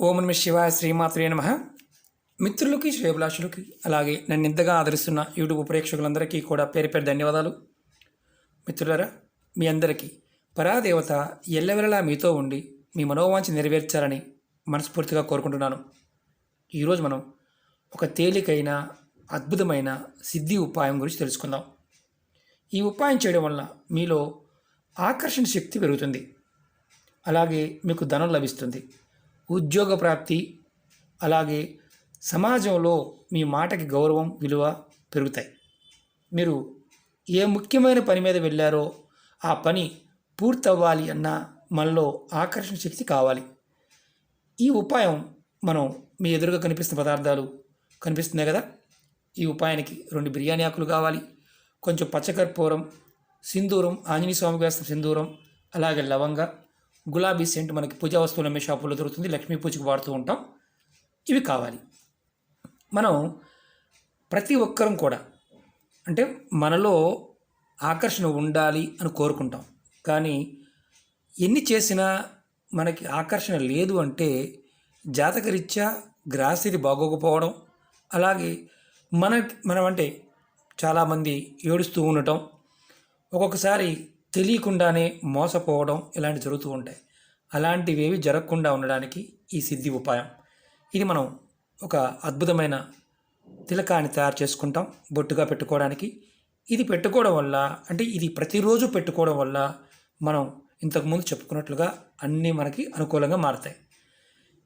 ఓం నమ శివాయ శ్రీమాత్రే నమః. మిత్రులకి శ్రేయభిలాషులకి అలాగే నన్ను ఇంతగా ఆదరిస్తున్న యూట్యూబ్ ప్రేక్షకులందరికీ కూడా పేరు పేరు ధన్యవాదాలు. మిత్రులారా, మీ అందరికీ పరాదేవత ఎల్లవెల్లలా మీతో ఉండి మీ మనోవాంఛ నెరవేర్చాలని మనస్ఫూర్తిగా కోరుకుంటున్నాను. ఈరోజు మనం ఒక తేలికైన అద్భుతమైన సిద్ధి ఉపాయం గురించి తెలుసుకుందాం. ఈ ఉపాయం చేయడం వల్ల మీలో ఆకర్షణ శక్తి పెరుగుతుంది, అలాగే మీకు ధనం లభిస్తుంది, ఉద్యోగ ప్రాప్తి, అలాగే సమాజంలో మీ మాటకి గౌరవం విలువ పెరుగుతాయి. మీరు ఏ ముఖ్యమైన పని మీద వెళ్ళారో ఆ పని పూర్తవ్వాలి అన్న మనలో ఆకర్షణ శక్తి కావాలి. ఈ ఉపాయం మనం మీ ఎదురుగా కనిపిస్తున్న పదార్థాలు కనిపిస్తున్నాయి కదా. ఈ ఉపాయానికి 2 బిర్యానీ ఆకులు కావాలి, కొంచెం పచ్చకర్పూరం, సింధూరం, ఆంజనేయ స్వామికి వేస్తున్న సింధూరం, అలాగే లవంగ, గులాబీ సెంట్ మనకి పూజా వస్తువులు అమ్మే షాపుల్లో దొరుకుతుంది, లక్ష్మీ పూజకు వాడుతూ ఉంటాం. ఇవి కావాలి. మనం ప్రతి ఒక్కరం కూడా అంటే మనలో ఆకర్షణ ఉండాలి అని కోరుకుంటాం, కానీ ఎన్ని చేసినా మనకి ఆకర్షణ లేదు అంటే జాతకరీత్యా గ్రహస్థితి బాగోకపోవడం, అలాగే మనం అంటే చాలామంది ఏడుస్తూ ఉండటం, ఒక్కొక్కసారి తెలియకుండానే మోసపోవడం, ఇలాంటివి జరుగుతూ ఉంటాయి. అలాంటివేవి జరగకుండా ఉండడానికి ఈ సిద్ధి ఉపాయం. ఇది మనం ఒక అద్భుతమైన తిలకాన్ని తయారు చేసుకుంటాం బొట్టుగా పెట్టుకోవడానికి. ఇది పెట్టుకోవడం వల్ల అంటే ఇది ప్రతిరోజు పెట్టుకోవడం వల్ల మనం ఇంతకుముందు చెప్పుకున్నట్లుగా అన్నీ మనకి అనుకూలంగా మారుతాయి.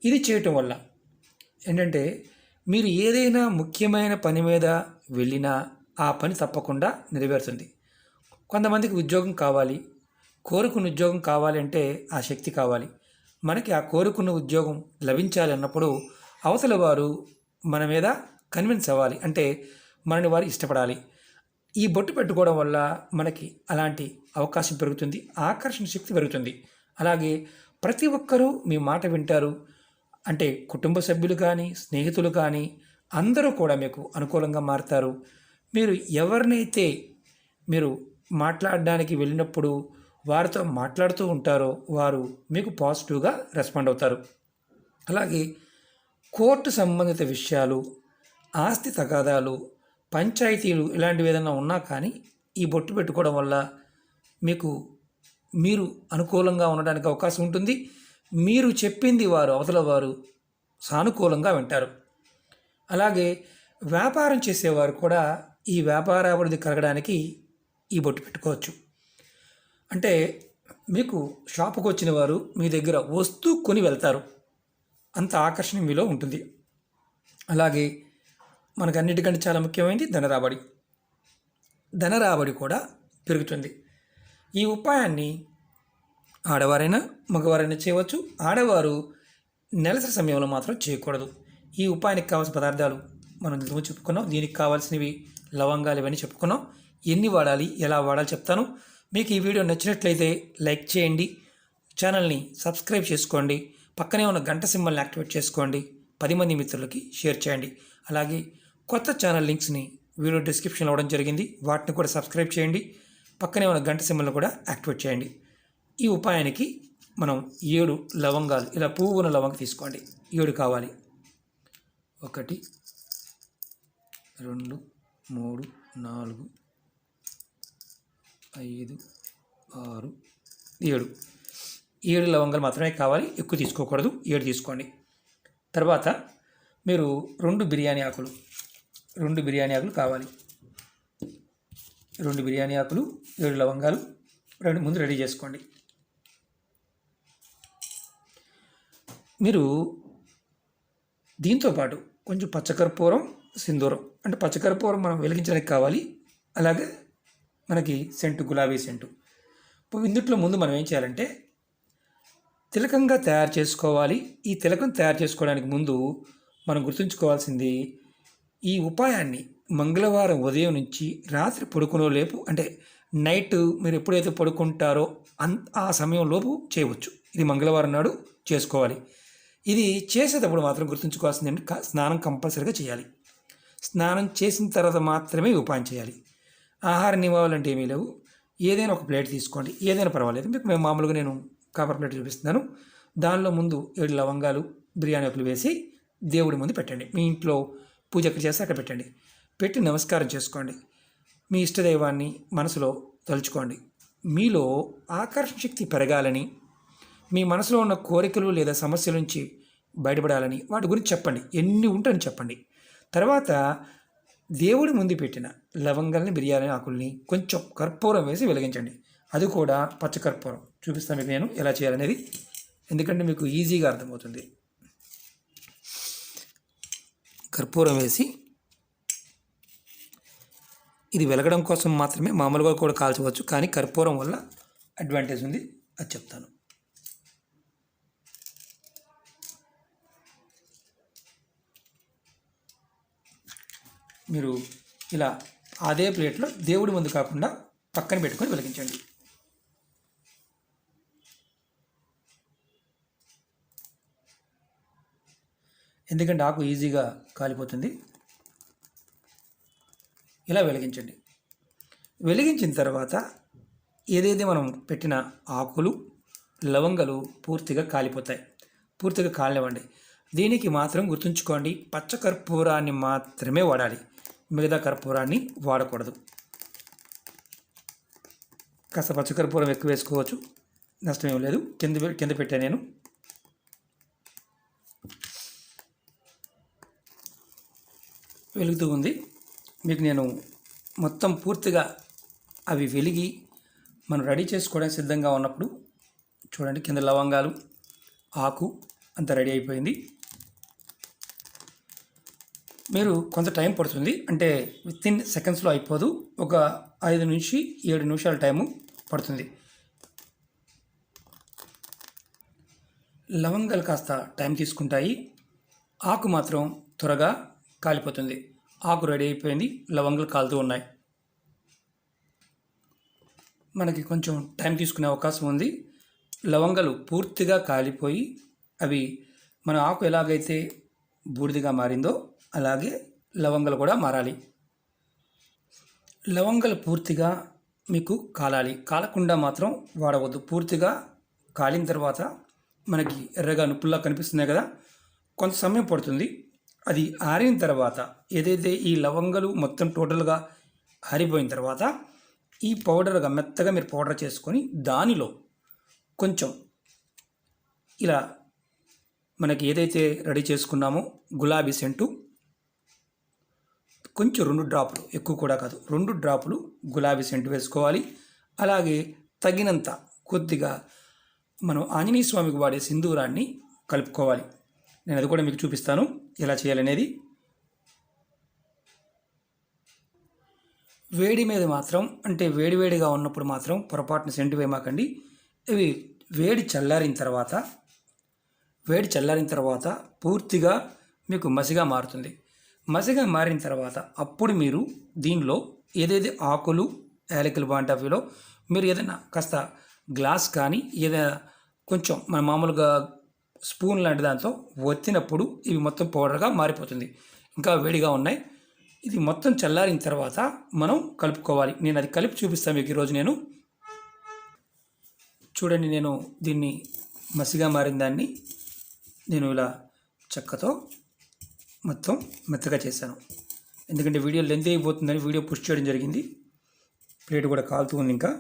ఇది చేయటం వల్ల ఏంటంటే మీరు ఏదైనా ముఖ్యమైన పని మీద వెళ్ళినా ఆ పని తప్పకుండా నెరవేరుతుంది. కొంతమందికి ఉద్యోగం కావాలి, కోరుకున్న ఉద్యోగం కావాలి అంటే ఆ శక్తి కావాలి. మనకి ఆ కోరుకున్న ఉద్యోగం లభించాలి అన్నప్పుడు అవతల వారు మన మీద కన్విన్స్ అవ్వాలి, అంటే మనని వారు ఇష్టపడాలి. ఈ బొట్టు పెట్టుకోవడం వల్ల మనకి అలాంటి అవకాశం పెరుగుతుంది, ఆకర్షణ శక్తి పెరుగుతుంది. అలాగే ప్రతి ఒక్కరూ మీ మాట వింటారు, అంటే కుటుంబ సభ్యులు కానీ స్నేహితులు కానీ అందరూ కూడా మీకు అనుకూలంగా మారుతారు. మీరు ఎవరినైతే మీరు మాట్లాడడానికి వెళ్ళినప్పుడు వారితో మాట్లాడుతూ ఉంటారో వారు మీకు పాజిటివ్గా రెస్పాండ్ అవుతారు. అలాగే కోర్టు సంబంధిత విషయాలు, ఆస్తి తగాదాలు, పంచాయతీలు ఇలాంటివి ఏదైనా ఉన్నా కానీ ఈ బొట్టు పెట్టుకోవడం వల్ల మీరు అనుకూలంగా ఉండడానికి అవకాశం ఉంటుంది. మీరు చెప్పింది అవతల వారు సానుకూలంగా వింటారు. అలాగే వ్యాపారం చేసేవారు కూడా ఈ వ్యాపార అభివృద్ధి కలగడానికి ఈ బొట్టు పెట్టుకోవచ్చు. అంటే మీకు షాపుకు వచ్చిన వారు మీ దగ్గర వస్తూ కొని వెళ్తారు, అంత ఆకర్షణ మీలో ఉంటుంది. అలాగే మనకు అన్నిటికంటే చాలా ముఖ్యమైనది ధనరాబడి కూడా పెరుగుతుంది. ఈ ఉపాయాన్ని ఆడవారైనా మగవారైనా చేయవచ్చు. ఆడవారు నెలసరి సమయంలో మాత్రం చేయకూడదు. ఈ ఉపాయానికి కావాల్సిన పదార్థాలు మనం ఇంతకు చెప్పుకున్నాం. దీనికి కావాల్సినవి లవంగాలు ఇవన్నీ చెప్పుకున్నాం. ఎన్ని వాడాలి, ఎలా వాడాలి చెప్తాను. మీకు ఈ వీడియో నచ్చినట్లయితే లైక్ చేయండి, ఛానల్ని సబ్స్క్రైబ్ చేసుకోండి, పక్కనే ఉన్న గంట సింబల్ని యాక్టివేట్ చేసుకోండి, 10 మంది మిత్రులకి షేర్ చేయండి. అలాగే కొత్త ఛానల్ లింక్స్ని వీడియో డిస్క్రిప్షన్లో ఇవ్వడం జరిగింది, వాటిని కూడా సబ్స్క్రైబ్ చేయండి, పక్కనే ఉన్న గంట సింబల్ని కూడా యాక్టివేట్ చేయండి. ఈ ఉపాయానికి మనం 7 లవంగాలు, ఇలా పువ్వున లవంగ తీసుకోండి, 7 కావాలి. 1 2 3 4 5 6 7 లవంగాలు మాత్రమే కావాలి, ఎక్కువ తీసుకోకూడదు, 7 తీసుకోండి. తర్వాత మీరు 2 బిర్యానీ ఆకులు కావాలి. 2 బిర్యానీ ఆకులు, 7 లవంగాలు ముందు రెడీ చేసుకోండి. మీరు దీంతోపాటు కొంచెం పచ్చకర్పూరం, సింధూరం, అంటే పచ్చకర్పూరం మనం వెలిగించడానికి కావాలి. అలాగే మనకి సెంటు, గులాబీ సెంటు. ఇందుట్లో ముందు మనం ఏం చేయాలంటే తిలకంగా తయారు చేసుకోవాలి. ఈ తిలకం తయారు చేసుకోవడానికి ముందు మనం గుర్తుంచుకోవాల్సింది, ఈ ఉపాయాన్ని మంగళవారం ఉదయం నుంచి రాత్రి పడుకునేలోపు, అంటే నైట్ మీరు ఎప్పుడైతే పడుకుంటారో ఆ సమయంలోపు చేయవచ్చు. ఇది మంగళవారం నాడు చేసుకోవాలి. ఇది చేసేటప్పుడు మాత్రం గుర్తుంచుకోవాల్సింది ఏంటంటే స్నానం కంపల్సరీగా చేయాలి. స్నానం చేసిన తర్వాత మాత్రమే ఉపాయం చేయాలి. ఆహార నియమాలు అంటే ఏమీ లేవు. ఏదైనా ఒక ప్లేట్ తీసుకోండి, ఏదైనా పర్వాలేదు. మీకు మామూలుగా నేను కాపర్ ప్లేట్ చూపిస్తున్నాను. దానిలో ముందు 7 లవంగాలు, బిర్యానీ ఆకులు వేసి దేవుడి ముందు పెట్టండి. మీ ఇంట్లో పూజ ఎక్కడ చేస్తే అక్కడ పెట్టండి. పెట్టి నమస్కారం చేసుకోండి. మీ ఇష్టదైవాన్ని మనసులో తలుచుకోండి. మీలో ఆకర్షణ శక్తి పెరగాలని, మీ మనసులో ఉన్న కోరికలు లేదా సమస్యల నుంచి బయటపడాలని వాటి గురించి చెప్పండి. ఎన్ని ఉంటాయని చెప్పండి. తర్వాత దేవుడి ముందు పెట్టిన లవంగాల్ని, బిర్యానీ ఆకుల్ని కొంచెం కర్పూరం వేసి వెలిగించండి. అది కూడా పచ్చ కర్పూరం. చూపిస్తాను మీకు నేను ఎలా చేయాలనేది, ఎందుకంటే మీకు ఈజీగా అర్థమవుతుంది. కర్పూరం వేసి ఇది వెలగడం కోసం మాత్రమే, మామూలుగా కూడా కాల్చవచ్చు, కానీ కర్పూరం వల్ల అడ్వాంటేజ్ ఉంది, అది చెప్తాను. మీరు ఇలా అదే ప్లేట్లో దేవుడి ముందు కాకుండా పక్కన పెట్టుకొని వెలిగించండి. ఎందుకంటే ఆకు ఈజీగా కాలిపోతుంది. ఇలా వెలిగించండి. వెలిగించిన తర్వాత ఏదైతే మనం పెట్టిన ఆకులు, లవంగాలు పూర్తిగా కాలిపోతాయి. పూర్తిగా కాలనివ్వండి. దీనికి మాత్రం గుర్తుంచుకోండి, పచ్చ కర్పూరాన్ని మాత్రమే వాడాలి, మిగతా కర్పూరాన్ని వాడకూడదు. కాస్త పచ్చ కర్పూరం ఎక్కువ వేసుకోవచ్చు, నష్టమేం లేదు. కింద పెట్టాను నేను. వెలుగుతూ ఉంది. మీకు నేను మొత్తం పూర్తిగా అవి వెలిగి మనం రెడీ చేసుకోవడానికి సిద్ధంగా ఉన్నప్పుడు చూడండి, కింద లవంగాలు, ఆకు అంతా రెడీ అయిపోయింది. మీరు కొంత టైం పడుతుంది, అంటే వితిన్ సెకండ్స్లో అయిపోదు. ఒక 5 నుంచి 7 నిమిషాల టైము పడుతుంది. లవంగాలు కాస్త టైం తీసుకుంటాయి, ఆకు మాత్రం త్వరగా కాలిపోతుంది. ఆకు రెడీ అయిపోయింది, లవంగాలు కాలుతూ ఉన్నాయి. మనకి కొంచెం టైం తీసుకునే అవకాశం ఉంది. లవంగాలు పూర్తిగా కాలిపోయి అవి మన ఆకు ఎలాగైతే బూడిదగా మారిందో అలాగే లవంగాలు కూడా మారాలి. లవంగాలు పూర్తిగా మీకు కాలాలి, కాలకుండా మాత్రం వాడవద్దు. పూర్తిగా కాలిన తర్వాత మనకి ఎర్రగా నుప్పుల్లా కనిపిస్తున్నాయి కదా, కొంత సమయం పడుతుంది. అది ఆరిన తర్వాత ఏదైతే ఈ లవంగాలు మొత్తం టోటల్గా ఆరిపోయిన తర్వాత ఈ పౌడర్గా మెత్తగా మీరు పౌడర్ చేసుకొని దానిలో కొంచెం ఇలా మనకి ఏదైతే రెడీ చేసుకున్నామో గులాబీ సెంటు కొంచెం 2 డ్రాపులు, ఎక్కువ కూడా కాదు, 2 డ్రాపులు గులాబీ సెంటు వేసుకోవాలి. అలాగే తగినంత కొద్దిగా మనం ఆంజనేయ స్వామికి వాడే సింధూరాన్ని కలుపుకోవాలి. నేను అది కూడా మీకు చూపిస్తాను ఎలా చేయాలనేది. వేడి మీద మాత్రం, అంటే వేడివేడిగా ఉన్నప్పుడు మాత్రం పొరపాటున సెంటు వేయమాకండి. ఇవి వేడి చల్లారిన తర్వాత పూర్తిగా మీకు మసిగా మారుతుంది. మసిగా మారిన తర్వాత అప్పుడు మీరు దీనిలో ఏదైతే ఆకులు, యాలకులు బాంటాఫీలో మీరు ఏదైనా కాస్త గ్లాస్ కానీ ఏదైనా కొంచెం మన మామూలుగా స్పూన్ లాంటి దాంతో ఒత్తినప్పుడు ఇవి మొత్తం పౌడర్గా మారిపోతుంది. ఇంకా వేడిగా ఉన్నాయి. ఇది మొత్తం చల్లారిన తర్వాత మనం కలుపుకోవాలి. నేను అది కలిపి చూపిస్తాను మీకు ఈరోజు. నేను చూడండి, నేను దీన్ని మసిగా మారిన దాన్ని నేను ఇలా చెక్కతో మొత్తం మెత్తగా చేశాను. ఎందుకంటే వీడియో లెంత్ అయిపోతుందని వీడియో పుష్ చేయడం జరిగింది. ప్లేట్ కూడా కాలుతూ ఉంది. ఇంకా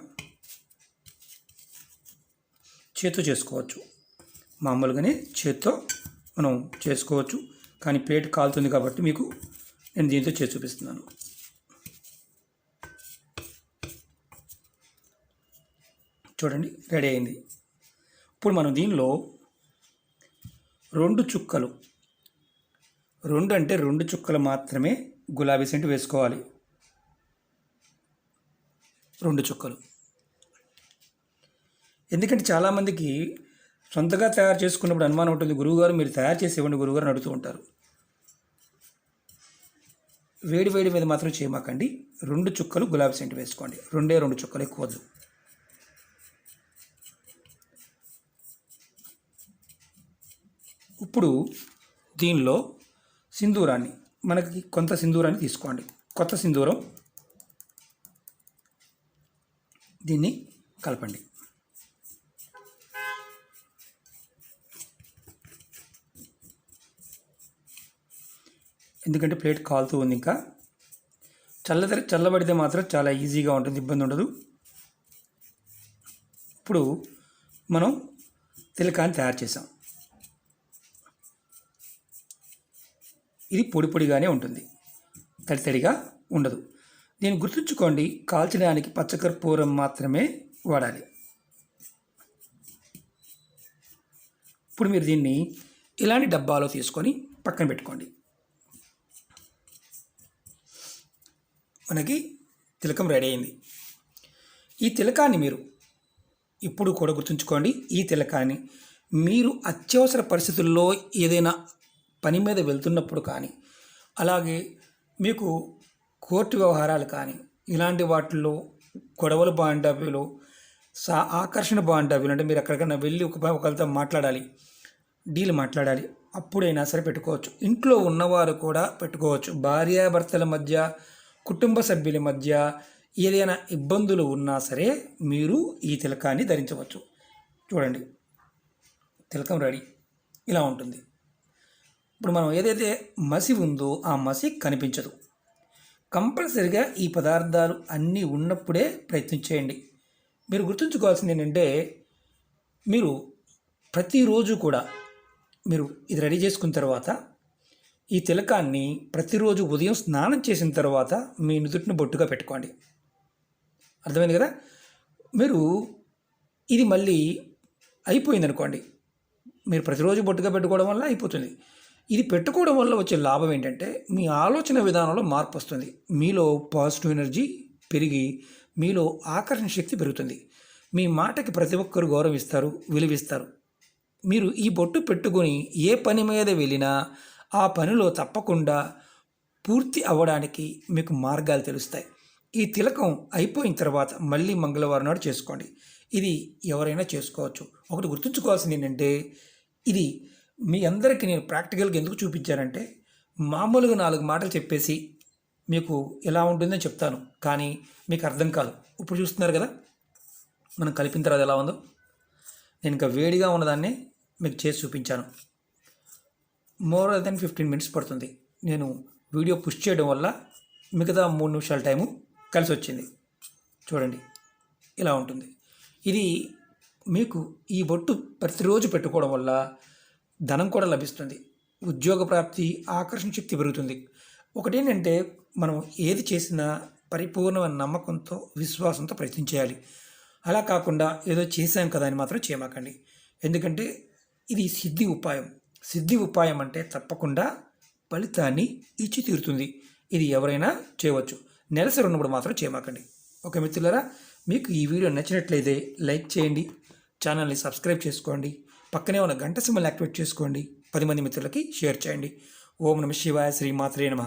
చేత్తో చేసుకోవచ్చు, మామూలుగానే చేత్తో మనం చేసుకోవచ్చు, కానీ ప్లేట్ కాలుతుంది కాబట్టి మీకు నేను దీంతో చేసి చూపిస్తున్నాను. చూడండి, రెడీ అయింది. ఇప్పుడు మనం దీనిలో 2 చుక్కలు, 2 చుక్కలు మాత్రమే గులాబీ సెంటు వేసుకోవాలి. 2 చుక్కలు. ఎందుకంటే చాలామందికి సొంతగా తయారు చేసుకున్నప్పుడు అనుమానం ఉంటుంది, గురువుగారు మీరు తయారు చేసి ఇవ్వండి గురువుగారు అని అడుగుతూ ఉంటారు. వేడి మీద మాత్రం చేయమాకండి. 2 చుక్కలు గులాబీ సెంటు వేసుకోండి. 2 చుక్కలు, ఎక్కువ వద్దు. ఇప్పుడు దీనిలో సింధూరాన్ని, మనకి కొంత సింధూరాన్ని తీసుకోండి, కొత్త సింధూరం. దీన్ని కలపండి. ఎందుకంటే ప్లేట్ కాలుతూ ఉంది. ఇంకా చల్లబడితే మాత్రం చాలా ఈజీగా ఉంటుంది, ఇబ్బంది ఉండదు. ఇప్పుడు మనం తిలకాన్ని తయారు చేసాం. ఇది పొడి పొడిగానే ఉంటుంది, తడిగా ఉండదు. దీన్ని గుర్తుంచుకోండి, కాల్చడానికి పచ్చకర్పూరం మాత్రమే వాడాలి. ఇప్పుడు మీరు దీన్ని ఇలాంటి డబ్బాలో తీసుకొని పక్కన పెట్టుకోండి. మనకి తిలకం రెడీ అయింది. ఈ తిలకాన్ని మీరు ఇప్పుడు కూడా గుర్తుంచుకోండి, ఈ తిలకాన్ని మీరు అత్యవసర పరిస్థితుల్లో ఏదైనా పని మీద వెళ్తున్నప్పుడు కానీ, అలాగే మీకు కోర్టు వ్యవహారాలు కానీ, ఇలాంటి వాటిల్లో గొడవలు బాండవ్యులు, ఆకర్షణ బాండవ్యులు, అంటే మీరు ఎక్కడికైనా వెళ్ళి ఒకరితో మాట్లాడాలి, డీల్ మాట్లాడాలి, అప్పుడైనా సరే పెట్టుకోవచ్చు. ఇంట్లో ఉన్నవారు కూడా పెట్టుకోవచ్చు. భార్యాభర్తల మధ్య, కుటుంబ సభ్యుల మధ్య ఏదైనా ఇబ్బందులు ఉన్నా సరే మీరు ఈ తిలకాన్ని ధరించవచ్చు. చూడండి, తిలకం రెడీ ఇలా ఉంటుంది. ఇప్పుడు మనం ఏదైతే మసి ఉందో ఆ మసి కనిపించదు. కంపల్సరిగా ఈ పదార్థాలు అన్నీ ఉన్నప్పుడే ప్రయత్నించేయండి. మీరు గుర్తుంచుకోవాల్సింది ఏంటంటే, మీరు ప్రతిరోజు కూడా మీరు ఇది రెడీ చేసుకున్న తర్వాత ఈ తిలకాన్ని ప్రతిరోజు ఉదయం స్నానం చేసిన తర్వాత మీ నుదుటిని బొట్టుగా పెట్టుకోండి. అర్థమైంది కదా? మీరు ఇది మళ్ళీ అయిపోయింది అనుకోండి, మీరు ప్రతిరోజు బొట్టుగా పెట్టుకోవడం వల్ల అయిపోతుంది. ఇది పెట్టుకోవడం వల్ల వచ్చే లాభం ఏంటంటే, మీ ఆలోచన విధానంలో మార్పు వస్తుంది. మీలో పాజిటివ్ ఎనర్జీ పెరిగి మీలో ఆకర్షణ శక్తి పెరుగుతుంది. మీ మాటకి ప్రతి ఒక్కరు గౌరవిస్తారు, విలువిస్తారు. మీరు ఈ బొట్టు పెట్టుకొని ఏ పని మీద వెళ్ళినా ఆ పనిలో తప్పకుండా పూర్తి అవ్వడానికి మీకు మార్గాలు తెలుస్తాయి. ఈ తిలకం అయిపోయిన తర్వాత మళ్ళీ మంగళవారం నాడు చేసుకోండి. ఇది ఎవరైనా చేసుకోవచ్చు. ఒకటి గుర్తుంచుకోవాల్సింది ఏంటంటే, ఇది మీ అందరికీ నేను ప్రాక్టికల్గా ఎందుకు చూపించానంటే, మామూలుగా 4 మాటలు చెప్పేసి మీకు ఎలా ఉంటుందని చెప్తాను, కానీ మీకు అర్థం కాదు. ఇప్పుడు చూస్తున్నారు కదా, మనం కలిపిన తర్వాత ఎలా ఉందో. నేను ఇంకా వేడిగా ఉన్నదాన్ని మీకు చేసి చూపించాను. మోర్ దెన్ 15 మినిట్స్ పడుతుంది. నేను వీడియో పుష్ చేయడం వల్ల మిగతా 3 నిమిషాల టైము కలిసి వచ్చింది. చూడండి, ఇలా ఉంటుంది. ఇది మీకు ఈ బొట్టు ప్రతిరోజు పెట్టుకోవడం వల్ల ధనం కూడా లభిస్తుంది, ఉద్యోగ ప్రాప్తి, ఆకర్షణ శక్తి పెరుగుతుంది. ఒకటేంటంటే, మనం ఏది చేసినా పరిపూర్ణమైన నమ్మకంతో, విశ్వాసంతో ప్రయత్నించేయాలి. అలా కాకుండా ఏదో చేశాం కదా అని మాత్రం చేయమాకండి. ఎందుకంటే ఇది సిద్ధి ఉపాయం అంటే తప్పకుండా ఫలితాన్ని ఇచ్చి తీరుతుంది. ఇది ఎవరైనా చేయవచ్చు. నెలసరి ఉన్నప్పుడు మాత్రం చేయమాకండి. ఓకే మిత్రులారా, మీకు ఈ వీడియో నచ్చినట్లయితే లైక్ చేయండి, ఛానల్ని సబ్స్క్రైబ్ చేసుకోండి, పక్కనే ఉన్న గంట సింబల్ యాక్టివేట్ చేసుకోండి, 10 మంది మిత్రులకి షేర్ చేయండి. ఓం నమః శివాయ, శ్రీమాత్రే నమః.